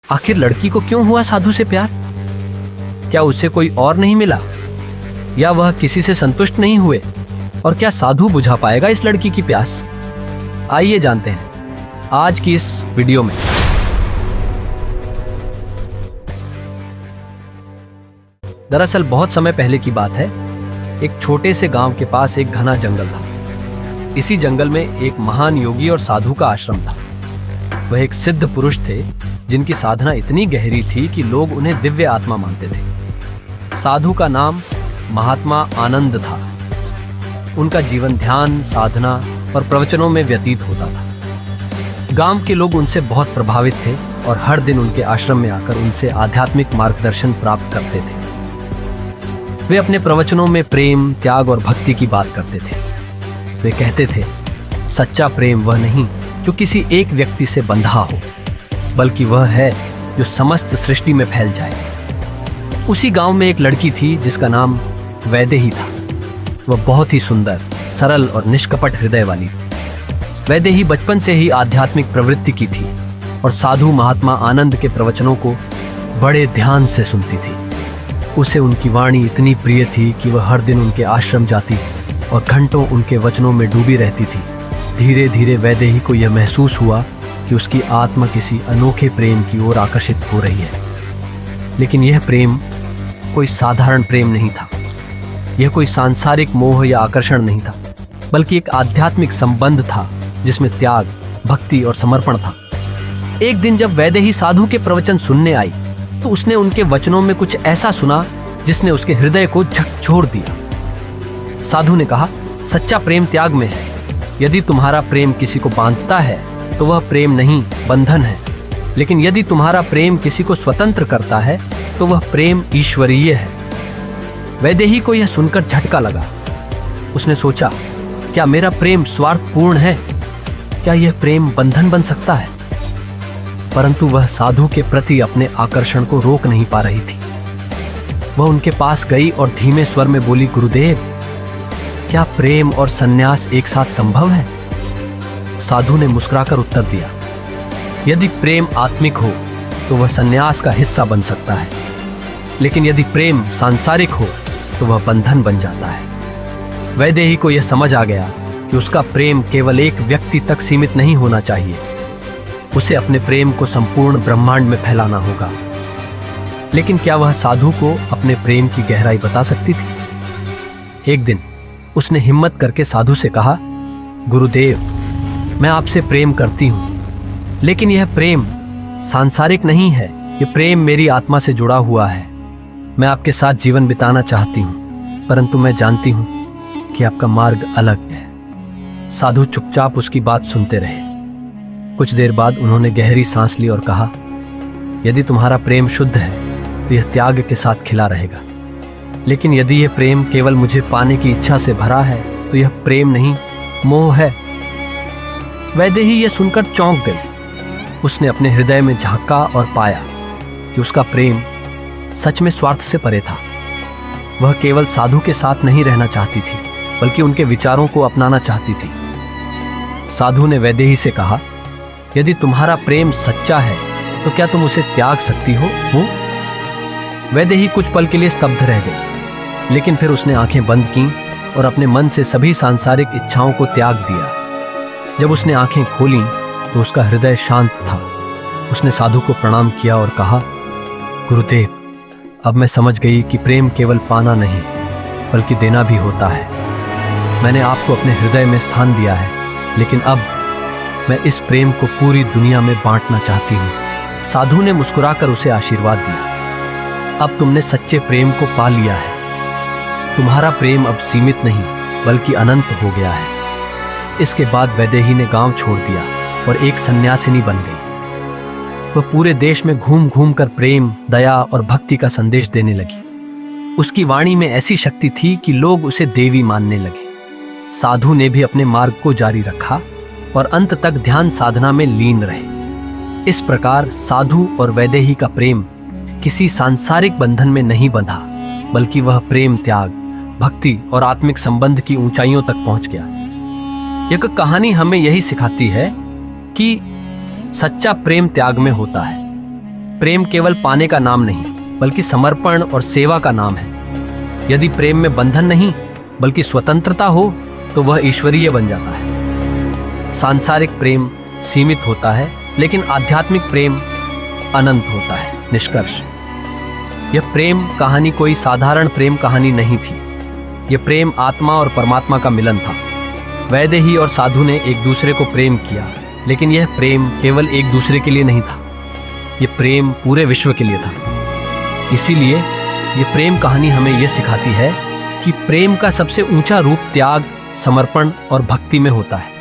आखिर लड़की को क्यों हुआ साधु से प्यार? क्या उसे कोई और नहीं मिला, या वह किसी से संतुष्ट नहीं हुए? और क्या साधु बुझा पाएगा इस लड़की की प्यास? आइए जानते हैं आज की इस वीडियो में। दरअसल बहुत समय पहले की बात है। एक छोटे से गांव के पास एक घना जंगल था। इसी जंगल में एक महान योगी और साधु का आश्रम था। वह एक सिद्ध पुरुष थे जिनकी साधना इतनी गहरी थी कि लोग उन्हें दिव्य आत्मा मानते थे। साधु का नाम महात्मा आनंद था। उनका जीवन ध्यान, साधना और प्रवचनों में व्यतीत होता था। गांव के लोग उनसे बहुत प्रभावित थे और हर दिन उनके आश्रम में आकर उनसे आध्यात्मिक मार्गदर्शन प्राप्त करते थे। वे अपने प्रवचनों में प्रेम, त्याग और भक्ति की बात करते थे। वे कहते थे, सच्चा प्रेम वह नहीं जो किसी एक व्यक्ति से बंधा हो, बल्कि वह है जो समस्त सृष्टि में फैल जाए। उसी गांव में एक लड़की थी जिसका नाम वैदेही था। वह बहुत ही सुंदर, सरल और निष्कपट हृदय वाली थी। वैदेही बचपन से ही आध्यात्मिक प्रवृत्ति की थी और साधु महात्मा आनंद के प्रवचनों को बड़े ध्यान से सुनती थी। उसे उनकी वाणी इतनी प्रिय थी कि वह हर दिन उनके आश्रम जाती और घंटों उनके वचनों में डूबी रहती थी। धीरे धीरे वैदेही को यह महसूस हुआ कि उसकी आत्मा किसी अनोखे प्रेम की ओर आकर्षित हो रही है। लेकिन यह प्रेम कोई साधारण प्रेम नहीं था। यह कोई सांसारिक मोह या आकर्षण नहीं था, बल्कि एक आध्यात्मिक संबंध था जिसमें त्याग, भक्ति और समर्पण था। एक दिन जब वैदेही साधु के प्रवचन सुनने आई तो उसने उनके वचनों में कुछ ऐसा सुना जिसने उसके हृदय को झकझोर दिया। साधु ने कहा, सच्चा प्रेम त्याग में है। यदि तुम्हारा प्रेम किसी को बांधता है तो वह प्रेम नहीं, बंधन है। लेकिन यदि तुम्हारा प्रेम किसी को स्वतंत्र करता है तो वह प्रेम ईश्वरीय है। वैदेही को यह सुनकर झटका लगा। उसने सोचा, क्या मेरा प्रेम स्वार्थपूर्ण है? क्या यह प्रेम बंधन बन सकता है? परंतु वह साधु के प्रति अपने आकर्षण को रोक नहीं पा रही थी। वह उनके पास गई और धीमे स्वर में बोली, गुरुदेव, क्या प्रेम और सन्यास एक साथ संभव है? साधु ने मुस्कुराकर उत्तर दिया, यदि प्रेम आत्मिक हो तो वह सन्यास का हिस्सा बन सकता है, लेकिन यदि प्रेम सांसारिक हो तो वह बंधन बन जाता है। वैदेही को यह समझ आ गया कि उसका प्रेम केवल एक व्यक्ति तक सीमित नहीं होना चाहिए। उसे अपने प्रेम को संपूर्ण ब्रह्मांड में फैलाना होगा। लेकिन क्या वह साधु को अपने प्रेम की गहराई बता सकती थी? एक दिन उसने हिम्मत करके साधु से कहा, गुरुदेव, मैं आपसे प्रेम करती हूं, लेकिन यह प्रेम सांसारिक नहीं है। यह प्रेम मेरी आत्मा से जुड़ा हुआ है। मैं आपके साथ जीवन बिताना चाहती हूं, परंतु मैं जानती हूं कि आपका मार्ग अलग है। साधु चुपचाप उसकी बात सुनते रहे। कुछ देर बाद उन्होंने गहरी सांस ली और कहा, यदि तुम्हारा प्रेम शुद्ध है तो यह त्याग के साथ खिला रहेगा। लेकिन यदि यह प्रेम केवल मुझे पाने की इच्छा से भरा है तो यह प्रेम नहीं, मोह है। वैदेही यह सुनकर चौंक गई। उसने अपने हृदय में झांका और पाया कि उसका प्रेम सच में स्वार्थ से परे था। वह केवल साधु के साथ नहीं रहना चाहती थी, बल्कि उनके विचारों को अपनाना चाहती थी। साधु ने वैदेही से कहा, यदि तुम्हारा प्रेम सच्चा है तो क्या तुम उसे त्याग सकती हो? वैदेही कुछ पल के लिए स्तब्ध रह गई, लेकिन फिर उसने आंखें बंद की और अपने मन से सभी सांसारिक इच्छाओं को त्याग दिया। जब उसने आंखें खोलीं तो उसका हृदय शांत था। उसने साधु को प्रणाम किया और कहा, गुरुदेव, अब मैं समझ गई कि प्रेम केवल पाना नहीं, बल्कि देना भी होता है। मैंने आपको अपने हृदय में स्थान दिया है, लेकिन अब मैं इस प्रेम को पूरी दुनिया में बांटना चाहती हूँ। साधु ने मुस्कुराकर उसे आशीर्वाद दिया, अब तुमने सच्चे प्रेम को पा लिया है। तुम्हारा प्रेम अब सीमित नहीं, बल्कि अनंत हो गया है। इसके बाद वैदेही ने गांव छोड़ दिया और एक सन्यासिनी बन गई। वह पूरे देश में घूम घूम कर प्रेम, दया और भक्ति का संदेश देने लगी। उसकी वाणी में ऐसी शक्ति थी कि लोग उसे देवी मानने लगे। साधु ने भी अपने मार्ग को जारी रखा और अंत तक ध्यान साधना में लीन रहे। इस प्रकार साधु और वैदेही का प्रेम किसी सांसारिक बंधन में नहीं बंधा, बल्कि वह प्रेम, त्याग, भक्ति और आत्मिक संबंध की ऊंचाइयों तक पहुंच गया। यह कहानी हमें यही सिखाती है कि सच्चा प्रेम त्याग में होता है। प्रेम केवल पाने का नाम नहीं बल्कि समर्पण और सेवा का नाम है। यदि प्रेम में बंधन नहीं बल्कि स्वतंत्रता हो तो वह ईश्वरीय बन जाता है। सांसारिक प्रेम सीमित होता है लेकिन आध्यात्मिक प्रेम अनंत होता है। निष्कर्ष, यह प्रेम कहानी कोई साधारण प्रेम कहानी नहीं थी। यह प्रेम आत्मा और परमात्मा का मिलन था। वैदेही और साधु ने एक दूसरे को प्रेम किया, लेकिन यह प्रेम केवल एक दूसरे के लिए नहीं था, यह प्रेम पूरे विश्व के लिए था। इसीलिए यह प्रेम कहानी हमें यह सिखाती है कि प्रेम का सबसे ऊंचा रूप त्याग, समर्पण और भक्ति में होता है।